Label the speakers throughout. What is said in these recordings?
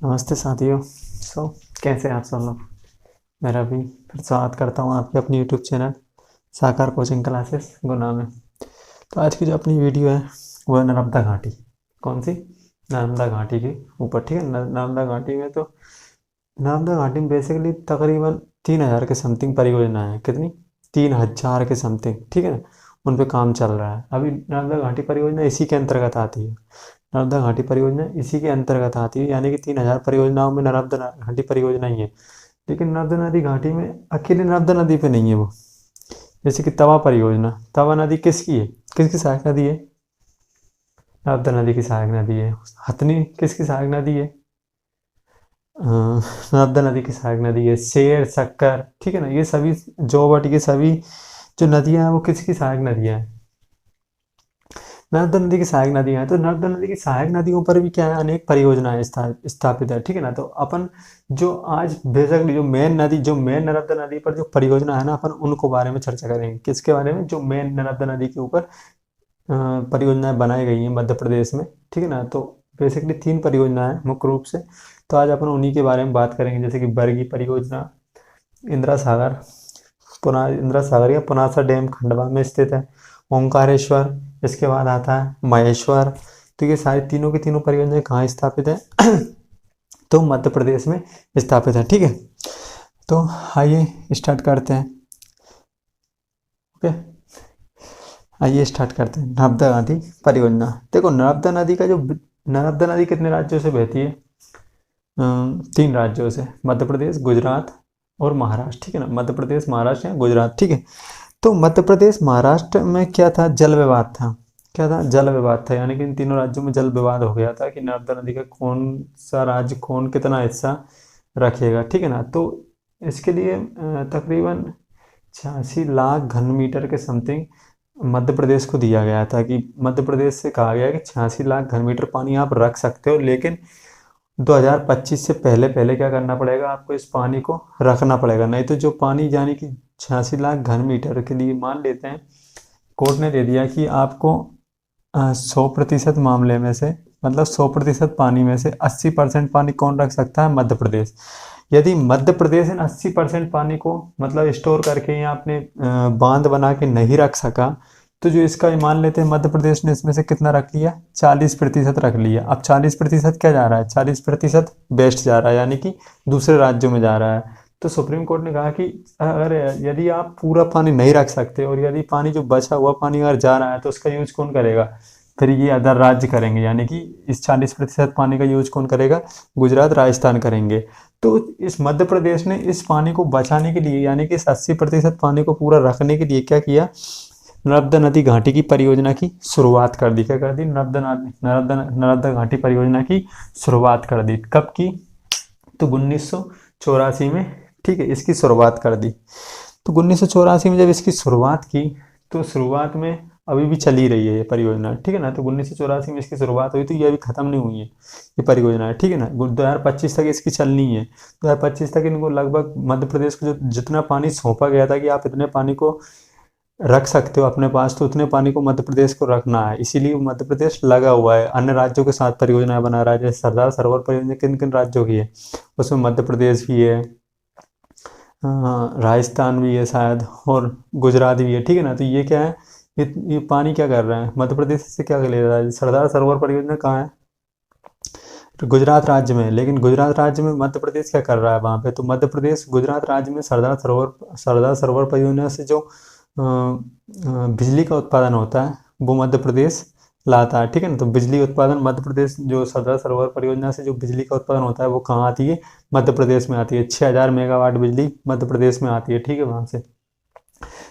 Speaker 1: नमस्ते साथियों। कैसे हैं आप सब लोग। मेरा भी फिर स्वागत करता हूँ आपके अपनी यूट्यूब चैनल साकार कोचिंग क्लासेस गुना में। तो आज की जो अपनी वीडियो है वो है नर्मदा घाटी। कौन सी? नर्मदा घाटी के ऊपर। ठीक है, नर्मदा घाटी में तो नर्मदा घाटी में बेसिकली तकरीबन 3,000 के समथिंग परियोजना है। कितनी? 3,000 के समथिंग। ठीक है ना, उन पे काम चल रहा है अभी। नर्मदा घाटी परियोजना इसी के अंतर्गत आती है। नर्मदा घाटी परियोजना इसी के अंतर्गत आती है, यानी कि 3,000 परियोजनाओं में नर्मदा घाटी परियोजना ही है। लेकिन नर्मदा नदी घाटी में अकेले नर्मदा नदी पे नहीं है वो। जैसे कि तवा परियोजना, तवा नदी किसकी है? किसकी सहायक नदी है? नर्मदा नदी की सहायक नदी है। हथनी किसकी सहायक नदी है? नर्मदा नदी की सहायक नदी है। शेर, शक्कर, ठीक है ना, ये सभी जोवट, ये सभी जो नदियां हैं वो किसकी सहायक नदियां हैं? नर्मदा नदी की सहायक नदियां हैं। तो नर्मदा नदी की सहायक नदियों पर भी क्या है, अनेक परियोजनाएं स्थापित है। ठीक है ना, तो अपन जो आज बेसिकली जो मेन नर्मदा नदी पर जो परियोजना है ना, अपन उनको बारे में चर्चा करेंगे। किसके बारे में? जो मेन नर्मदा नदी के ऊपर परियोजनाएं बनाई गई हैं मध्य प्रदेश में। ठीक है ना, तो बेसिकली 3 परियोजनाएं हैं मुख्य रूप से। तो आज अपन उन्हीं के बारे में बात करेंगे, जैसे कि बरगी परियोजना, इंदिरा सागर, इंदिरा सागर या पुनासा डैम खंडवा में स्थित है। ओंकारेश्वर, इसके बाद आता है महेश्वर। तो ये सारी तीनों की तीनों परियोजनाएं कहाँ स्थापित है? तो मध्य प्रदेश में स्थापित है। ठीक है, तो आइए स्टार्ट करते हैं। ओके, आइए स्टार्ट करते हैं। नर्मदा नदी परियोजना। देखो, नर्मदा नदी कितने राज्यों से बहती है? 3 राज्यों से, मध्य प्रदेश, गुजरात और महाराष्ट्र। ठीक है ना, मध्य प्रदेश, महाराष्ट्र या गुजरात। ठीक है, तो मध्य प्रदेश महाराष्ट्र में क्या था? जल विवाद था। क्या था? जल विवाद था, यानी कि इन तीनों राज्यों में जल विवाद हो गया था कि नर्मदा नदी का कौन सा राज्य कौन कितना हिस्सा रखेगा। ठीक है ना, तो इसके लिए तकरीबन 86 लाख घन मीटर के समथिंग मध्य प्रदेश को दिया गया था, कि मध्य प्रदेश से कहा गया कि 86 लाख घन मीटर पानी आप रख सकते हो, लेकिन 2025 से पहले पहले क्या करना पड़ेगा आपको? इस पानी को रखना पड़ेगा, नहीं तो जो पानी यानी कि 86 लाख घन मीटर के लिए मान लेते हैं, कोर्ट ने दे दिया कि आपको 100% मामले में से, मतलब 100% पानी में से 80% पानी कौन रख सकता है? मध्य प्रदेश। यदि मध्य प्रदेश इन 80% पानी को मतलब स्टोर करके या अपने बांध बना के नहीं रख सका, तो जो इसका मान लेते हैं मध्य प्रदेश ने इसमें से कितना रख लिया? 40% रख लिया। अब 40% क्या जा रहा है? 40% वेस्ट जा रहा है, यानी कि दूसरे राज्यों में जा रहा है। तो सुप्रीम कोर्ट ने कहा कि अगर यदि आप पूरा पानी नहीं रख सकते और यदि पानी जो बचा हुआ पानी अगर जा रहा है तो उसका यूज कौन करेगा? फिर ये अदर राज्य करेंगे, यानी कि इस 40% पानी का यूज कौन करेगा? गुजरात, राजस्थान करेंगे। तो इस मध्य प्रदेश ने इस पानी को बचाने के लिए, यानी कि इस 80% पानी को पूरा रखने के लिए क्या किया? नर्मदा नदी घाटी की परियोजना की शुरुआत कर दी। क्या कर दी? नर्मदा घाटी परियोजना की शुरुआत कर दी। कब की? तो 1984 में। ठीक है, इसकी शुरुआत कर दी। तो 1984 में जब इसकी शुरुआत की, तो शुरुआत में अभी भी चली रही है ये परियोजना। ठीक है ना, तो 1984 में इसकी शुरुआत हुई, तो ये अभी खत्म नहीं हुई है ये परियोजना है। ठीक है ना, 2025 तक इसकी चलनी है। 2025 तक इनको लगभग मध्य प्रदेश को जो जितना पानी सौंपा गया था कि आप इतने पानी को रख सकते हो अपने पास, तो उतने पानी को मध्य प्रदेश को रखना है। इसीलिए मध्य प्रदेश लगा हुआ है, अन्य राज्यों के साथ परियोजनाएं बना रहा है। जैसे सरदार सरोवर परियोजना किन किन राज्यों की है? उसमें मध्य प्रदेश भी है, राजस्थान भी है शायद, और गुजरात भी है। ठीक है ना, तो ये क्या है? ये पानी क्या कर रहा है? मध्य प्रदेश से क्या ले रहा है? सरदार सरोवर परियोजना कहाँ है? तो गुजरात राज्य में है। लेकिन गुजरात राज्य में मध्य प्रदेश क्या कर रहा है वहाँ पे? तो मध्य प्रदेश गुजरात राज्य में सरदार सरोवर परियोजना से जो बिजली का उत्पादन होता है वो मध्य प्रदेश लाता है। ठीक है ना, तो बिजली उत्पादन मध्य प्रदेश, जो सरदार सरोवर परियोजना से जो बिजली का उत्पादन होता है वो कहाँ आती है? मध्य प्रदेश में आती है। 6,000 मेगावाट बिजली मध्य प्रदेश में आती है। ठीक है, वहाँ से।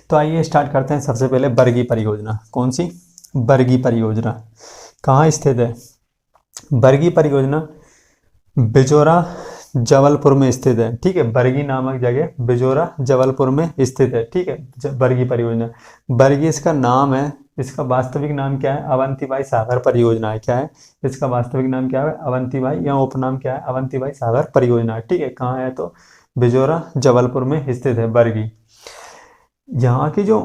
Speaker 1: तो आइए स्टार्ट करते हैं। सबसे पहले बरगी परियोजना। कौन सी? बरगी परियोजना कहाँ स्थित है? बरगी परियोजना बिजोरा, जबलपुर में स्थित है। ठीक है, बरगी नामक जगह बिजोरा, जबलपुर में स्थित है। ठीक है, बरगी परियोजना। बरगी इसका नाम है, इसका वास्तविक नाम क्या है? अवंतीबाई सागर परियोजना है। क्या है इसका वास्तविक नाम? क्या है? अवंतीबाई, या उपनाम क्या है? अवंतीबाई सागर परियोजना। ठीक है, कहाँ है? तो बिजोरा, जबलपुर में स्थित है बरगी। यहाँ की जो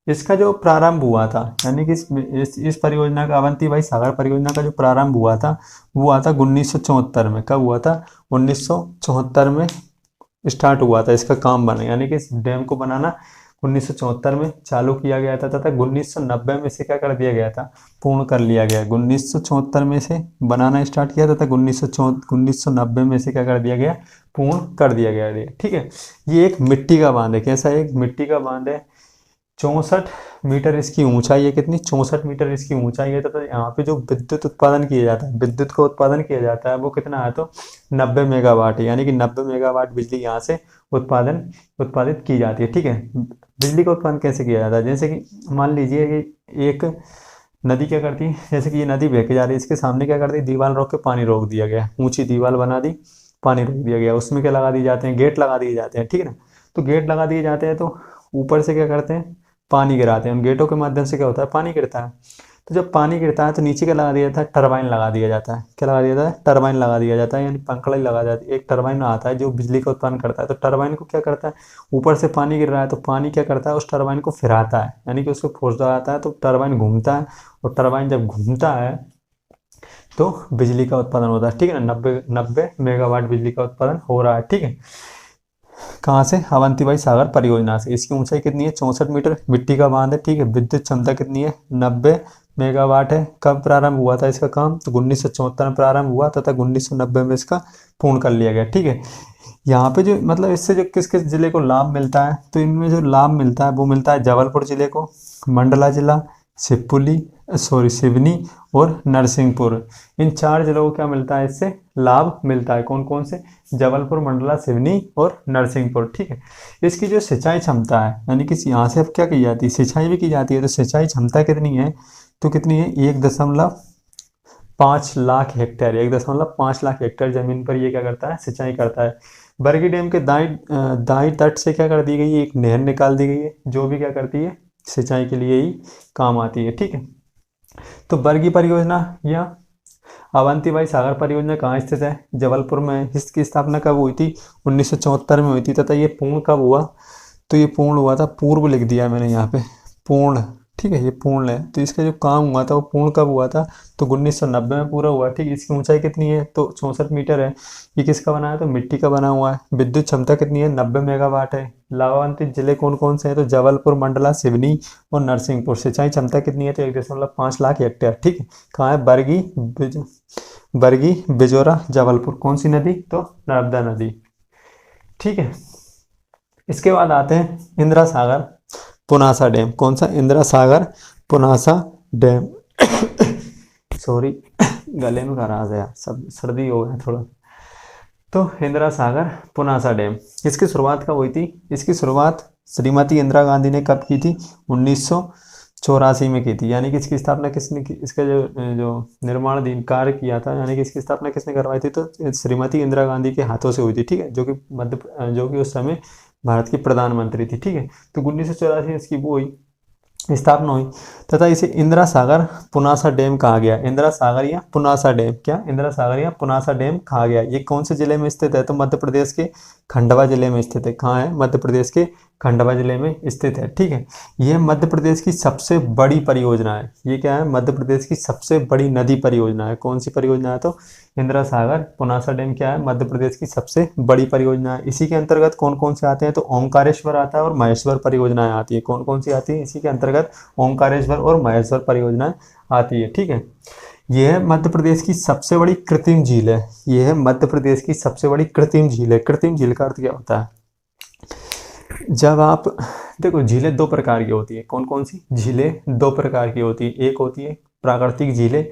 Speaker 1: इसका जो प्रारंभ हुआ था, यानी कि इस परियोजना का, अवंती भाई सागर परियोजना का जो प्रारंभ हुआ था वो हुआ था 1974 में। कब हुआ था? 1974 में स्टार्ट हुआ था इसका काम बना, यानी कि इस डैम को बनाना 1974 में चालू किया गया था तथा 1990 में इसे क्या कर दिया गया था? पूर्ण कर लिया गया। 1974 में से बनाना स्टार्ट किया तथा 1990 में इसे क्या कर दिया गया? पूर्ण कर दिया गया। ठीक है, ये एक मिट्टी का बांध है। कैसा है? एक मिट्टी का बांध है। 64 मीटर इसकी ऊंचाई है। कितनी? 64 मीटर इसकी ऊंचाई है तथा यहाँ पे जो विद्युत उत्पादन किया जाता है, विद्युत का उत्पादन किया जाता है वो कितना है? तो 90 मेगावाट है, यानी कि 90 मेगावाट बिजली यहाँ से उत्पादित की जाती है। ठीक है, बिजली का उत्पादन कैसे किया जाता है? जैसे कि मान लीजिए कि एक नदी क्या करती है, जैसे कि ये नदी बह के जा रही है, इसके सामने क्या करती है? दीवार रोक के पानी रोक दिया गया, ऊंची दीवार बना दी, पानी रोक दिया गया। उसमें क्या लगा दिए जाते हैं? गेट लगा दिए जाते हैं। ठीक है ना, तो गेट लगा दिए जाते हैं तो ऊपर से क्या करते हैं? पानी गिराते हैं। उन गेटों के माध्यम से क्या होता है? पानी गिरता है। तो जब पानी गिरता है तो नीचे क्या लगा दिया जाता है? टरबाइन लगा दिया जाता है। क्या लगा दिया जाता है? टरबाइन लगा दिया जाता है, यानी पंखड़ी लगा जाती है। एक टरबाइन आता है जो बिजली का उत्पादन करता है। तो टरबाइन को क्या करता है? ऊपर से पानी गिर रहा है तो पानी क्या करता है? उस टरबाइन को फिराता है, यानी कि उसको फोर्स लगाता है तो टरबाइन घूमता है। और टरबाइन जब घूमता है तो बिजली का उत्पादन होता है। ठीक है ना, 90 मेगावाट बिजली का उत्पादन हो रहा है। ठीक है, कहाँ से? अवंतीबाई सागर परियोजना से। इसकी ऊंचाई कितनी है? 64 मीटर, मिट्टी का बांध है। ठीक है, विद्युत क्षमता कितनी है? 90 मेगावाट है। कब प्रारंभ हुआ था इसका काम? तो 1974 में प्रारंभ हुआ तथा 1990 में इसका पूर्ण कर लिया गया। ठीक है, यहाँ पे जो मतलब इससे जो किस किस जिले को लाभ मिलता है, तो इनमें जो लाभ मिलता है वो मिलता है जबलपुर जिले को, मंडला जिला, सिवनी और नरसिंहपुर। इन 4 जिलों को क्या मिलता है? इससे लाभ मिलता है। कौन कौन से? जबलपुर, मंडला, सिवनी और नरसिंहपुर। ठीक है, इसकी जो सिंचाई क्षमता है, यानी कि यहाँ से अब क्या की जाती है? सिंचाई भी की जाती है। तो सिंचाई क्षमता कितनी है? तो कितनी है? 1.5 लाख हेक्टेयर। 1.5 लाख हेक्टेयर जमीन पर ये क्या करता है? सिंचाई करता है। बरगी डैम के दाई तट से क्या कर दी गई है? एक नहर निकाल दी गई है जो भी क्या करती है? सिंचाई के लिए ही काम आती है। ठीक है, तो बरगी परियोजना या अवंतीबाई सागर परियोजना कहाँ स्थित है? जबलपुर में। इसकी स्थापना कब हुई थी? 1974 में हुई थी तथा ये पूर्ण कब हुआ? तो ये पूर्ण हुआ था, पूर्व लिख दिया मैंने यहाँ पे, पूर्ण। ठीक है, ये पूर्ण है। तो इसका जो काम हुआ था वो पूर्ण कब हुआ था? तो 1990 में पूरा हुआ। ठीक है, इसकी ऊंचाई कितनी है? तो 64 मीटर है। ये किसका बना है? तो मिट्टी का बना हुआ है। विद्युत क्षमता कितनी है? 90 मेगावाट है। लाभान्वित जिले कौन कौन से हैं? तो जबलपुर, मंडला, सिवनी और नरसिंहपुर। सिंचाई क्षमता कितनी है? तो 1.5 लाख हेक्टेयर। ठीक है, कहाँ है? बरगी, बिजोरा, जबलपुर। कौन सी नदी? तो नर्मदा नदी। ठीक है, इसके बाद आते हैं इंदिरा सागर पुनासा डैम। कौन सा? इंदिरा सागर पुनासा डैम। सॉरी, गले में खराश है यार, सब सर्दी हो गया थोड़ा। तो इंदिरा सागर पुनासा डैम, इसकी शुरुआत कब हुई थी? इसकी शुरुआत श्रीमती इंदिरा गांधी ने कब की थी? 1984 में की थी। यानी कि इसकी स्थापना किसने की? इसका जो जो निर्माणाधीन कार्य किया था, यानी कि इसकी स्थापना किसने करवाई थी? तो श्रीमती इंदिरा गांधी के हाथों से हुई थी। ठीक है, जो कि उस समय भारत की प्रधानमंत्री थी। ठीक है, तो 1984 इसकी वो हुई, स्थापना हुई तथा इसे इंदिरा सागर पुनासा डैम कहा गया। इंदिरा सागर या पुनासा डैम, क्या? इंदिरा सागर या पुनासा डैम कहा गया। ये कौन से जिले में स्थित है? तो मध्य प्रदेश के खंडवा जिले में स्थित है। कहाँ है? मध्य प्रदेश के खंडवा जिले में स्थित है। ठीक है, यह मध्य प्रदेश की सबसे बड़ी परियोजना है। ये क्या है? मध्य प्रदेश की सबसे बड़ी नदी परियोजना है। कौन सी परियोजना है? तो इंदिरा सागर पुनासा डैम क्या है? मध्य प्रदेश की सबसे बड़ी परियोजना है। इसी के अंतर्गत कौन कौन से आते हैं? तो ओंकारेश्वर आता है और महेश्वर परियोजनाएं आती है। कौन कौन सी आती है इसी के अंतर्गत? ओंकारेश्वर और महेश्वर परियोजनाएं आती है। ठीक है, यह मध्य प्रदेश की सबसे बड़ी कृत्रिम झील है। यह मध्य प्रदेश की सबसे बड़ी कृत्रिम झील है। कृत्रिम झील का अर्थ क्या होता है? जब आप देखो, झीलें 2 प्रकार की होती है। कौन कौन सी? झीलें 2 प्रकार की होती है। एक होती है प्राकृतिक झीलें,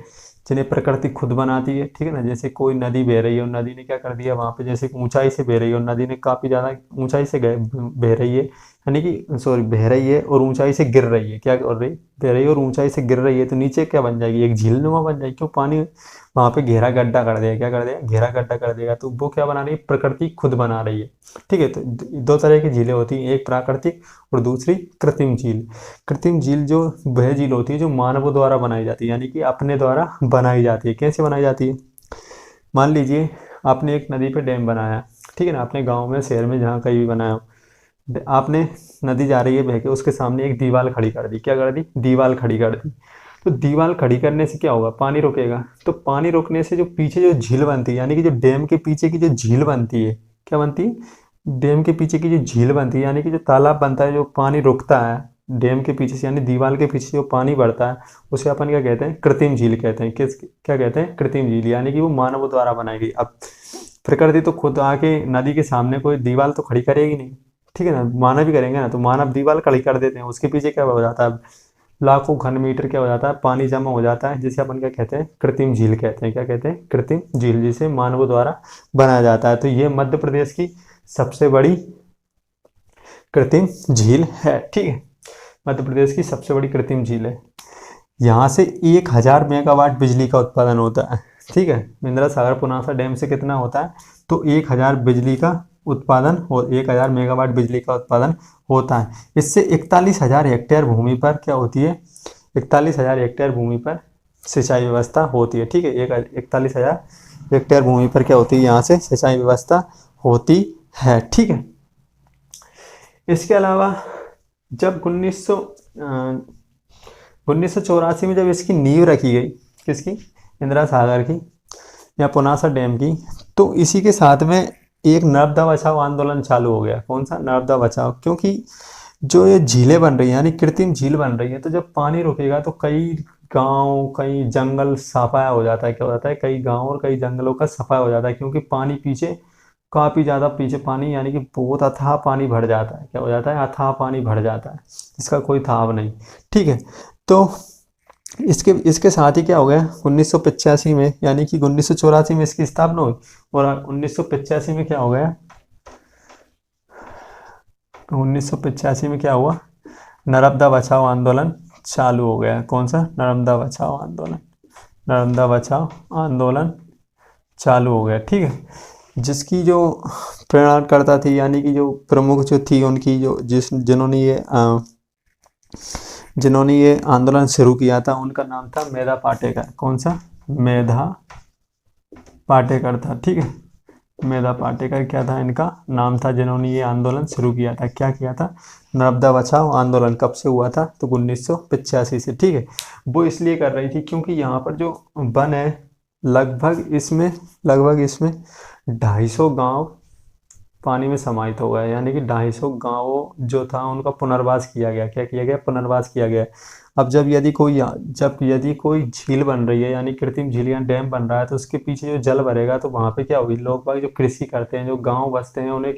Speaker 1: जिन्हें प्रकृति खुद बनाती है। ठीक है ना, जैसे कोई नदी बह रही है और नदी ने क्या कर दिया वहाँ पे, जैसे ऊंचाई से बह रही है और नदी ने काफ़ी ज़्यादा ऊंचाई से बह रही है, यानी कि सॉरी बह रही है और ऊंचाई से गिर रही है। क्या कर रही? बह रही है और ऊंचाई से गिर रही है, तो नीचे क्या बन जाएगी? एक झील नुमा बन जाएगी। क्यों? पानी वहाँ पे गहरा गड्ढा कर देगा। क्या कर देगा? गहरा गड्ढा कर देगा। तो वो क्या बना रही है? प्रकृति खुद बना रही है। ठीक है, तो 2 तरह की झीलें होती हैं, एक प्राकृतिक और दूसरी कृत्रिम झील। कृत्रिम झील जो वह झील होती है जो मानवों द्वारा बनाई जाती है, यानी कि अपने द्वारा बनाई जाती है। कैसे बनाई जाती है? मान लीजिए आपने एक नदी पे डैम बनाया, ठीक है ना, अपने गांव में, शहर में, जहाँ कहीं भी बनाया हो, आपने नदी जा रही है बह के, उसके सामने एक दीवार खड़ी कर दी। क्या कर दी? दीवार खड़ी कर दी। तो दीवार खड़ी करने से क्या होगा? पानी रुकेगा। तो पानी रुकने से जो पीछे जो झील बनती है, यानी कि जो डैम के पीछे की जो झील बनती है, क्या बनती है? डैम के पीछे की जो झील बनती है, यानी कि जो तालाब बनता है, जो पानी रुकता है डैम के पीछे से, यानी दीवार के पीछे जो पानी बढ़ता है, उसे अपन क्या कहते हैं? कृत्रिम झील कहते हैं। किस क्या कहते हैं? कृत्रिम झील। यानी कि वो मानव द्वारा बनाई गई। अब प्रकृति तो खुद आके नदी के सामने कोई दीवार तो खड़ी करेगी नहीं, ठीक है ना? मानव ही करेंगे ना। तो मानव दीवार खड़ी कर देते हैं, उसके पीछे क्या हो जाता है? लाखों घन मीटर क्या हो जाता है? पानी जमा हो जाता है, जिसे अपन क्या कहते हैं? कृत्रिम झील कहते हैं। क्या कहते हैं? कृत्रिम झील, जिसे मानव द्वारा बनाया जाता है। तो ये मध्य प्रदेश की सबसे बड़ी कृत्रिम झील है, ठीक है। मध्य प्रदेश की सबसे बड़ी कृत्रिम झील है। यहाँ से 1000 मेगावाट बिजली का उत्पादन होता है, ठीक है। इंदिरा सागर पुनासा डैम से कितना होता है? तो 1000 बिजली का उत्पादन हो 1000 मेगावाट बिजली का उत्पादन होता है। इससे 41,000 हेक्टेयर भूमि पर क्या होती है? 41,000 हेक्टेयर भूमि पर सिंचाई व्यवस्था होती है, ठीक है। 41,000 हेक्टेयर भूमि पर क्या होती है? यहाँ से सिंचाई व्यवस्था होती है, ठीक है। इसके अलावा जब 1984 में जब इसकी नींव रखी गई, किसकी? इंदिरा सागर की या पुनासा डैम की, तो इसी के साथ में एक नर्मदा बचाओ आंदोलन चालू हो गया। कौन सा? नर्मदा बचाओ। क्योंकि जो ये झीलें बन रही हैं, यानी कृत्रिम झील बन रही है, तो जब पानी रुकेगा तो कई गांव, कई जंगल सफाया हो जाता है। क्या हो जाता है? कई गांव और कई जंगलों का सफाया हो जाता है, क्योंकि पानी पीछे काफ़ी ज़्यादा पीछे पानी, यानी कि बहुत अथाह पानी भर जाता है। क्या हो जाता है? अथाह पानी भर जाता है, इसका कोई थाव नहीं, ठीक है। तो इसके इसके साथ ही क्या हो गया? 1985 में, यानी कि 1984 में इसकी स्थापना हुई, और 1985 में क्या हो गया? 1985 में क्या हुआ? नर्मदा बचाओ आंदोलन चालू हो गया। कौन सा? नर्मदा बचाओ आंदोलन। नर्मदा बचाओ आंदोलन चालू हो गया, ठीक है। जिसकी जो प्रेरणाकर्ता थी, यानी कि जो प्रमुख जो थी उनकी, जो जिन्होंने ये आंदोलन शुरू किया था, उनका नाम था मेधा पाटेकर। कौन सा? मेधा पाटेकर था, ठीक है। मेधा पाटेकर क्या था? इनका नाम था, जिन्होंने ये आंदोलन शुरू किया था। क्या किया था? नर्मदा बचाओ आंदोलन कब से हुआ था? तो 1985 से, ठीक है। वो इसलिए कर रही थी क्योंकि यहाँ पर जो वन है, लगभग इसमें 250 गांव पानी में समाहित हो गए। यानी कि 250 गांवों जो था उनका पुनर्वास किया गया। क्या किया गया? पुनर्वास किया गया। अब जब यदि कोई झील बन रही है, यानी कृत्रिम झील या डैम बन रहा है, तो उसके पीछे जो जल भरेगा, तो वहाँ पे क्या होगी? लोग बाग जो कृषि करते हैं, जो गाँव बसते हैं, उनका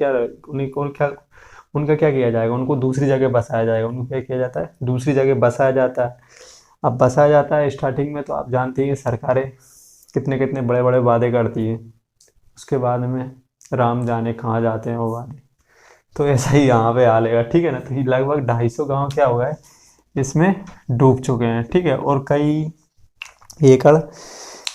Speaker 1: क्या किया जाएगा? उनको दूसरी जगह बसाया जाएगा। उनको क्या किया जाता है? दूसरी जगह बसाया जाता है। अब बसाया जाता है, स्टार्टिंग में तो आप जानते हैं सरकारें कितने कितने बड़े बड़े वादे करती है, उसके बाद में राम जाने कहाँ जाते हैं वो वादे। तो ऐसा ही यहाँ पे हाल है, ठीक है ना। तो ये लगभग 250 गांव क्या हुआ है? इसमें डूब चुके हैं, ठीक है। और कई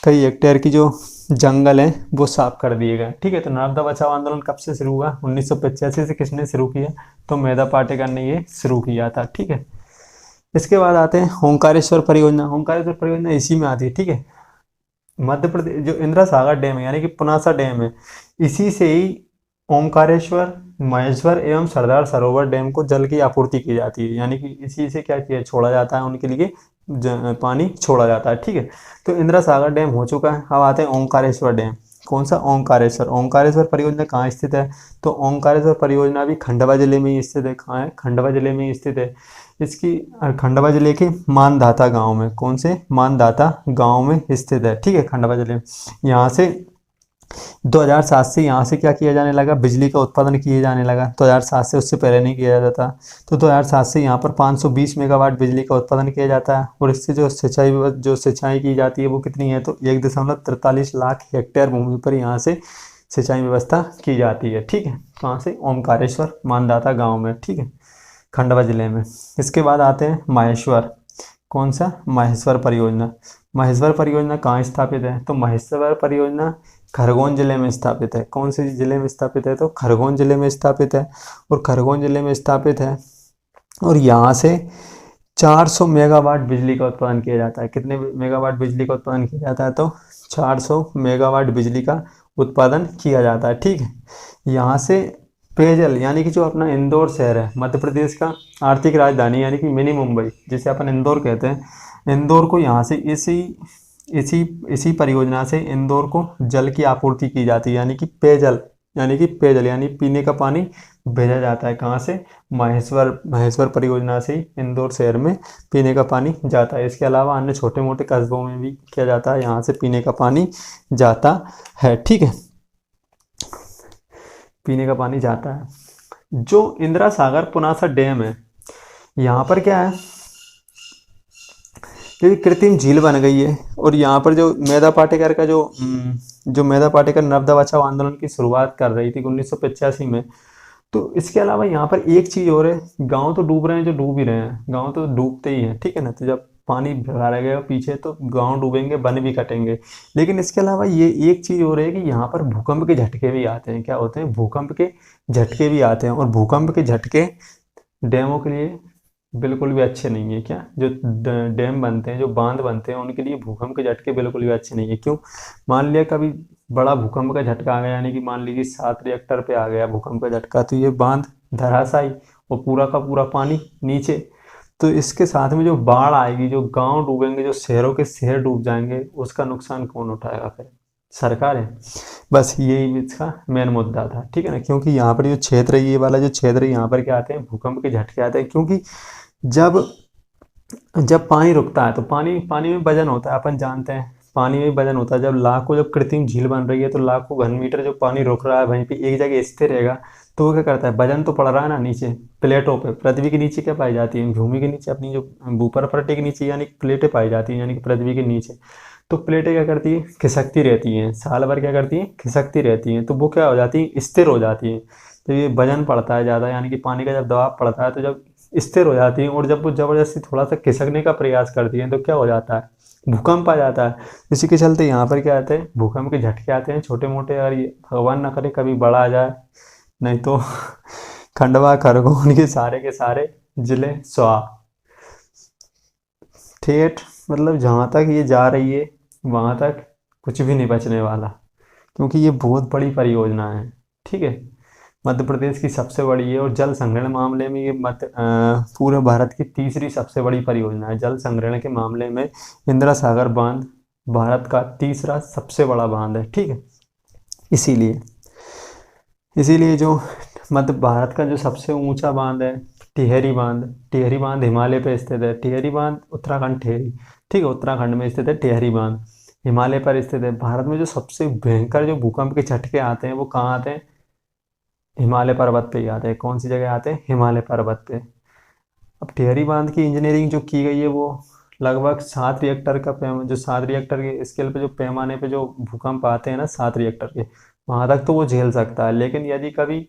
Speaker 1: हेक्टेयर की जो जंगल है वो साफ कर दिए गए, ठीक है। तो नर्मदा बचाओ आंदोलन कब से शुरू हुआ? 1985 से। किसने शुरू किया? तो मेधा पाटेकर ने ये शुरू किया था, ठीक है। इसके बाद आते हैं ओंकारेश्वर परियोजना। ओंकारेश्वर परियोजना इसी में आती है, ठीक है। मध्य प्रदेश जो इंदिरा सागर डैम है, यानी कि पुनासा डैम है, इसी से ही ओंकारेश्वर, महेश्वर एवं सरदार सरोवर डैम को जल की आपूर्ति की जाती है। यानी कि इसी से क्या किया? छोड़ा जाता है, उनके लिए पानी छोड़ा जाता है, ठीक है। तो इंदिरा सागर डैम हो चुका है। अब आते हैं ओंकारेश्वर डैम। कौन सा? ओंकारेश्वर। ओंकारेश्वर परियोजना कहाँ स्थित है? तो ओंकारेश्वर परियोजना भी खंडवा जिले में ही स्थित है। कहाँ है? खंडवा जिले में ही स्थित है। इसकी खंडवा जिले के मानदाता गांव में, कौन से? मानदाता गांव में स्थित है, ठीक है। खंडवा जिले में यहाँ से 2007 से यहाँ से क्या किया जाने लगा? बिजली का उत्पादन किया जाने लगा। 2007 से, उससे पहले नहीं किया जाता था। तो 2007 से यहाँ पर 520 मेगावाट बिजली का उत्पादन किया जाता है। और इससे जो सिंचाई की जाती है वो कितनी है? तो 1.43 लाख हेक्टेयर भूमि पर यहाँ से सिंचाई व्यवस्था की जाती है, ठीक है। कहाँ से? ओमकारेश्वर मानदाता गाँव में, ठीक है, खंडवा जिले में। इसके बाद आते हैं माहेश्वर। कौन सा? माहेश्वर परियोजना। माहेश्वर परियोजना कहाँ स्थापित है? तो माहेश्वर परियोजना खरगोन जिले में स्थापित है। कौन से जिले में स्थापित है? तो खरगोन जिले में स्थापित है। और खरगोन जिले में स्थापित है, और यहाँ से 400 मेगावाट बिजली का उत्पादन किया जाता है। कितने मेगावाट बिजली का उत्पादन किया जाता है? तो 400 मेगावाट बिजली का उत्पादन किया जाता है, ठीक है। यहाँ से पेयजल यानी कि जो अपना इंदौर शहर है मध्य प्रदेश का आर्थिक राजधानी यानी कि मिनी मुंबई जिसे अपन इंदौर कहते हैं, इंदौर को यहाँ से इसी इसी इसी परियोजना से इंदौर को जल की आपूर्ति की जाती है, यानी कि पेयजल यानी पीने का पानी भेजा जाता है। कहाँ से? महेश्वर परियोजना से ही इंदौर शहर में पीने का पानी जाता है। इसके अलावा अन्य छोटे मोटे कस्बों में भी किया जाता है, यहाँ से पीने का पानी जाता है। ठीक है, पीने का पानी जाता है। जो इंदिरा सागर पुनासा डैम है, यहाँ पर क्या है, क्योंकि कृत्रिम झील बन गई है और यहाँ पर जो मेधा पाटेकर का जो मेधा पाटेकर नर्मदा बचाओ आंदोलन की शुरुआत कर रही थी 1985 में। तो इसके अलावा यहाँ पर एक चीज़ और है, गांव तो डूब रहे हैं, जो डूब ही रहे हैं, गांव तो डूबते ही हैं, ठीक है ना। तो जब पानी भरा गया पीछे तो गांव डूबेंगे, वन भी कटेंगे। लेकिन इसके अलावा ये एक चीज़ और है कि यहाँ पर भूकंप के झटके भी आते हैं। क्या होते हैं? भूकंप के झटके भी आते हैं। और भूकंप के झटके डैमों के लिए बिल्कुल भी अच्छे नहीं है। क्या? जो डैम बनते हैं, जो बांध बनते हैं, उनके लिए भूकंप के झटके बिल्कुल भी अच्छे नहीं है। क्यों? मान लिया कभी बड़ा भूकंप का झटका आ गया, यानी कि मान लीजिए 7 रिएक्टर पे आ गया भूकंप का झटका, तो ये बांध धराशायी और पूरा का पूरा पानी नीचे। तो इसके साथ में जो बाढ़ आएगी, जो गांव डूबेंगे, जो शहरों के शहर डूब जाएंगे, उसका नुकसान कौन उठाएगा? फिर सरकार है। बस यही इसका मेन मुद्दा था, ठीक है ना। क्योंकि यहाँ पर जो क्षेत्र है, ये वाला जो क्षेत्र है, यहाँ पर क्या आते हैं? भूकंप के झटके आते हैं। क्योंकि जब जब पानी रुकता है तो पानी में वजन होता है, अपन जानते हैं पानी में वजन होता है। जब कृत्रिम झील बन रही है तो लाखों घन मीटर जो पानी रुक रहा है वहीं पे एक जगह स्थिर रहेगा, तो वो क्या करता है? वजन तो पड़ रहा है ना नीचे प्लेटों पे। पृथ्वी के नीचे क्या पाई जाती है? भूमि के नीचे अपनी जो ऊपर पलटे के नीचे यानी प्लेटें पाई जाती हैं, यानी कि पृथ्वी के नीचे। तो प्लेटें क्या करती है? खिसकती रहती हैं, साल भर क्या करती हैं? खिसकती रहती हैं। तो वो क्या हो जाती है? स्थिर हो जाती हैं। तो ये वजन पड़ता है ज़्यादा, यानी कि पानी का जब दबाव पड़ता है तो जब स्थिर हो जाती हैं, और जब वो जबरदस्ती थोड़ा सा खिसकने का प्रयास करती हैं तो क्या हो जाता है? भूकंप आ जाता है। इसी के चलते यहाँ पर क्या आते हैं? भूकंप के झटके आते हैं छोटे मोटे। और ये भगवान ना करे कभी बड़ा आ जाए, नहीं तो खंडवा खरगोन के सारे जिले स्वाहा। ठेठ मतलब जहाँ तक ये जा रही है वहाँ तक कुछ भी नहीं बचने वाला, क्योंकि ये बहुत बड़ी परियोजना है, ठीक है। मध्य प्रदेश की सबसे बड़ी है और जल संग्रहण मामले में ये पूरे भारत की तीसरी सबसे बड़ी परियोजना है। जल संग्रहण के मामले में इंदिरा सागर बांध भारत का तीसरा सबसे बड़ा बांध है, ठीक है। इसीलिए जो मध्य भारत का जो सबसे ऊंचा बांध है टिहरी बांध हिमालय पे स्थित है। टिहरी बांध उत्तराखंड, ठीक है, उत्तराखंड में स्थित है टिहरी बांध, हिमालय पर स्थित है। भारत में जो सबसे भयंकर जो भूकंप के झटके आते हैं वो कहाँ आते हैं? हिमालय पर्वत पे ही आते हैं। कौन सी जगह आते हैं? हिमालय पर्वत पे। अब टिहरी बांध की इंजीनियरिंग जो की गई है वो लगभग 7 रिएक्टर का जो 7 रिएक्टर के स्केल पे जो पैमाने पे जो भूकंप आते हैं ना 7 रिएक्टर के, वहां तक तो वो झेल सकता है। लेकिन यदि कभी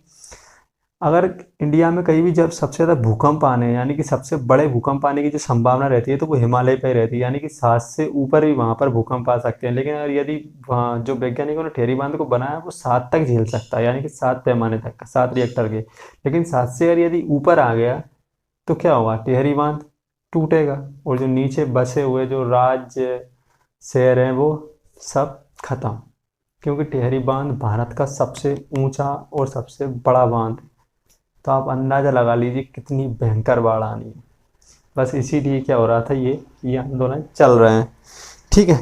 Speaker 1: अगर इंडिया में कहीं भी जब सबसे ज़्यादा भूकंप आने यानी कि सबसे बड़े भूकंप आने की जो संभावना रहती है तो वो हिमालय पे रहती है, यानी कि 7 से ऊपर भी वहाँ पर भूकंप आ सकते हैं। लेकिन अगर यदि वहाँ जो वैज्ञानिकों ने टिहरी बांध को बनाया वो 7 तक झेल सकता है, यानी कि 7 पैमाने तक 7 रिएक्टर के। लेकिन 7 से अगर यदि ऊपर आ गया तो क्या होगा? टिहरी बांध टूटेगा और जो नीचे बसे हुए जो राज्य शहर हैं वो सब खत्म, क्योंकि टिहरी बांध भारत का सबसे ऊंचा और सबसे बड़ा बांध है। तो आप अंदाज़ा लगा लीजिए कितनी भयंकर बाढ़ आनी है। बस इसीलिए क्या हो रहा था, ये आंदोलन चल रहे हैं, ठीक है।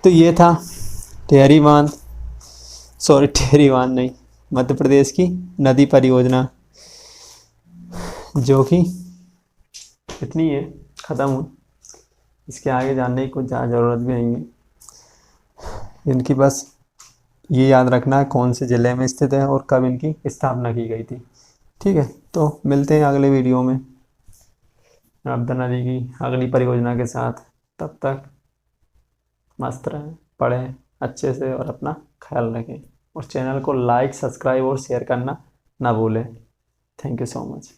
Speaker 1: तो ये था टिहरी बांध नहीं, मध्य प्रदेश की नदी परियोजना, जो कि इतनी है, ख़त्म हो। इसके आगे जानने की कुछ ज़्यादा ज़रूरत भी नहीं है। इनकी बस ये याद रखना है कौन से ज़िले में स्थित है और कब इनकी स्थापना की गई थी, ठीक है। तो मिलते हैं अगले वीडियो में नर्मदा नदी की अगली परियोजना के साथ। तब तक मस्त रहें, पढ़ें अच्छे से और अपना ख्याल रखें, और चैनल को लाइक, सब्सक्राइब और शेयर करना ना भूलें। Thank you so much.